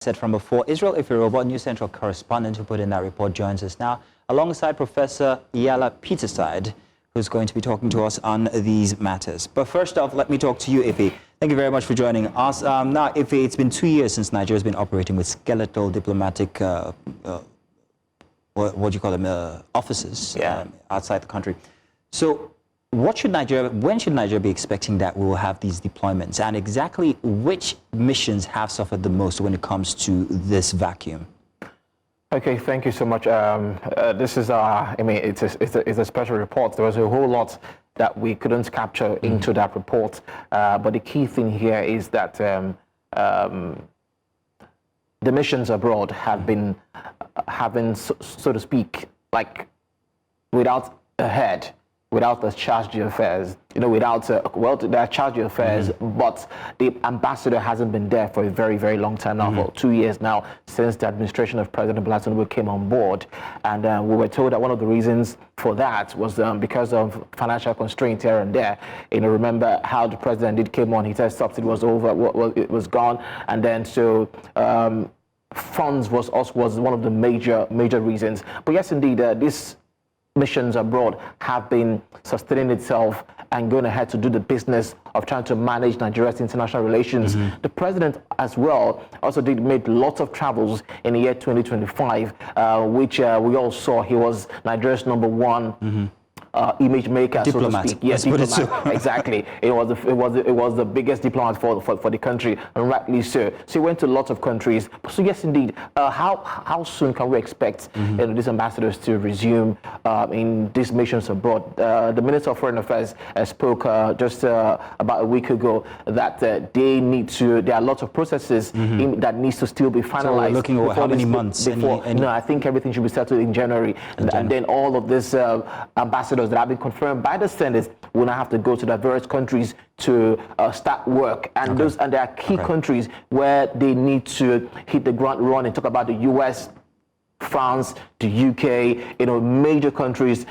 Said from before, Israel Eferobor, New Central correspondent who put in that report, joins us now, alongside Professor Iyalla Peterside, who's going to be talking to us on these matters. But first off, let me talk to you, Ife. Thank you very much for joining us. Now, Ife, it's been 2 years since Nigeria has been operating with skeletal diplomatic, what do you call them, offices outside the country. So when should Nigeria be expecting that we will have these deployments, and exactly which missions have suffered the most when it comes to this vacuum? Okay, thank you so much. This is, I mean, it's a special report. There was a whole lot that we couldn't capture into that report. But the key thing here is that the missions abroad have been having, so to speak, like without a head, without the charge d'affaires, without, well, there are charge d'affaires, but the ambassador hasn't been there for a very, very long time now, for 2 years now, since the administration of President Bola Ahmed Tinubu came on board. And we were told that one of the reasons for that was because of financial constraints here and there. Remember how the president came on, he said subsidy was over, it was gone, and then so funds was one of the major reasons. But yes, indeed, this missions abroad have been sustaining itself and going ahead to do the business of trying to manage Nigeria's international relations. The president as well also made lots of travels in the year 2025, which we all saw. He was Nigeria's #1 image maker, diplomat, so to speak. Yes, diplomat. Exactly. It was the biggest diplomat for the country, and rightly so. So he went to lots of countries. So yes, indeed. How soon can we expect these ambassadors to resume in these missions abroad? The Minister of Foreign Affairs spoke just about a week ago that there are lots of processes that needs to still be finalized. So we're looking at how many months? No, I think everything should be settled in January, and then all of this ambassadors that have been confirmed by the Senate will now have to go to the various countries to start work, and there are key countries where they need to hit the ground running. Talk about the US, France, the UK, major countries,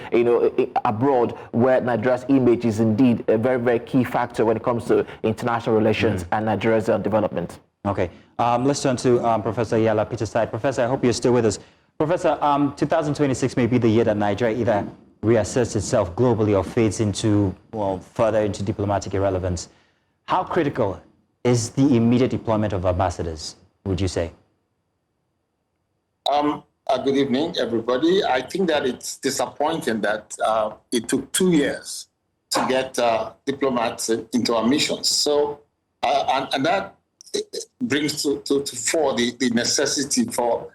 abroad, where Nigeria's image is indeed a very, very key factor when it comes to international relations and Nigeria's development. Okay, let's turn to Professor Iyalla Peterside. Professor, I hope you're still with us. Professor, 2026 may be the year that Nigeria either reasserts itself globally or fades into, well, further into diplomatic irrelevance. How critical is the immediate deployment of ambassadors, would you say? Good evening, everybody. I think that it's disappointing that it took 2 years to get diplomats into our missions. So, and that brings to fore the necessity for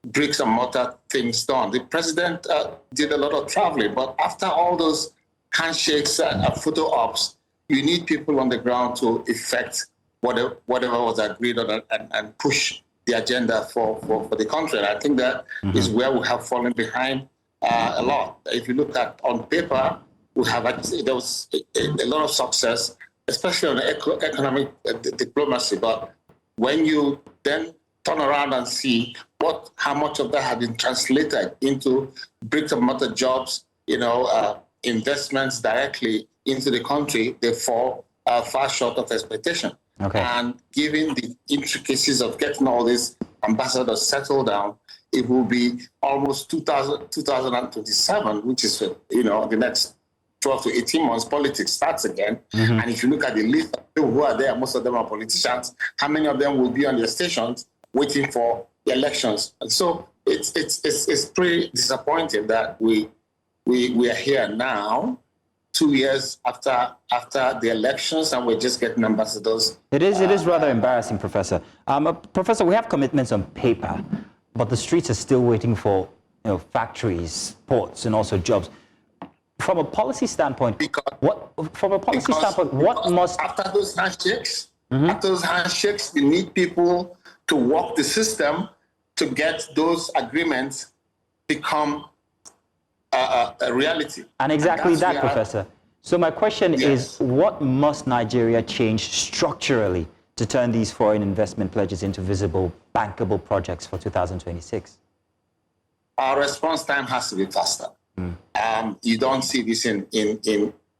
bricks and mortar things done. The president did a lot of traveling, but after all those handshakes and photo ops, you need people on the ground to effect whatever was agreed on and push the agenda for the country. And I think that is where we have fallen behind a lot. If you look at on paper, there was a lot of success, especially on economic diplomacy. But when you then turn around and see how much of that has been translated into bricks and mortar jobs, investments directly into the country, they fall far short of expectation. Okay. And given the intricacies of getting all these ambassadors settled down, it will be almost 2027, which is, the next 12 to 18 months, politics starts again. And if you look at the list of people who are there, most of them are politicians. How many of them will be on their stations waiting for the elections? And so it's pretty disappointing that we are here now, 2 years after the elections, and we're just getting ambassadors. It is rather embarrassing, Professor. Professor, we have commitments on paper, but the streets are still waiting for factories, ports, and also jobs. From a policy standpoint, what must after those handshakes? After those handshakes, we need people to walk the system to get those agreements become a reality. And exactly that, Professor. So my question is, what must Nigeria change structurally to turn these foreign investment pledges into visible, bankable projects for 2026? Our response time has to be faster. You don't see this in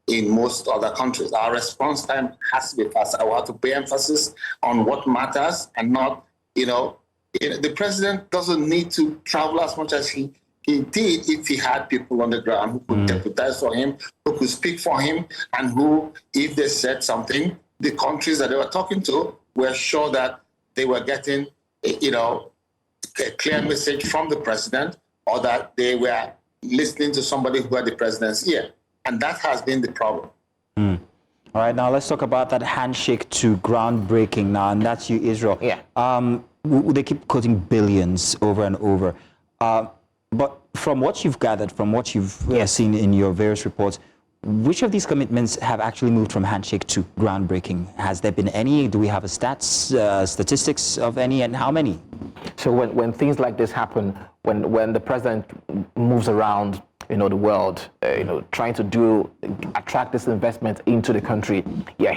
in most other countries. Our response time has to be faster. We have to pay emphasis on what matters and not, the president doesn't need to travel as much as he did if he had people on the ground who could deputize for him, who could speak for him, and who, if they said something, the countries that they were talking to were sure that they were getting, a clear message from the president, or that they were listening to somebody who had the president's ear. And that has been the problem. All right, now let's talk about that handshake to groundbreaking now, and that's you, Israel. Yeah. They keep quoting billions over and over. But from what you've gathered, from what you've seen in your various reports, which of these commitments have actually moved from handshake to groundbreaking? Has there been any? Do we have a statistics of any, and how many? So when things like this happen, when the president moves around, the world, trying to attract this investment into the country, there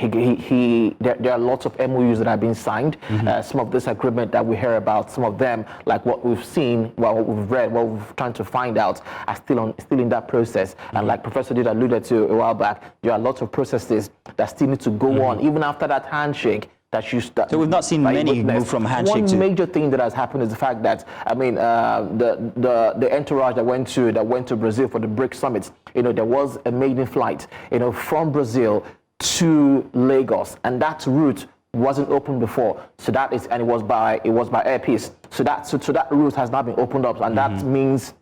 are lots of MOUs that have been signed. Some of this agreement that we hear about, some of them, like what we've seen, what we've read, what we're trying to find out, are still in that process. And like Professor did alluded to a while back, there are lots of processes that still need to go on, even after that handshake. So we've not seen many move from handshake to... One major thing that has happened is the fact that, the entourage that went to Brazil for the BRICS summit, there was a maiden flight, from Brazil to Lagos, and that route wasn't open before. So that is, and it was by air peace. So that route has now been opened up, and that means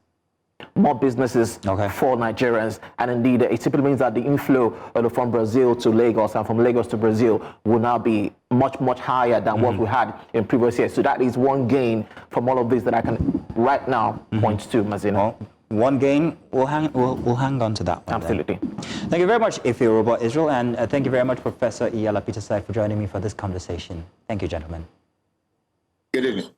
more businesses for Nigerians, and indeed it simply means that the inflow from Brazil to Lagos and from Lagos to Brazil will now be much higher than what we had in previous years. So that is one gain from all of this that I can right now point to, Mazina. Well, one gain, we'll hang on to that one. Absolutely. Then. Thank you very much, Eferobor, Israel, and thank you very much, Professor Iyalla Peterside, for joining me for this conversation. Thank you, gentlemen. Good evening.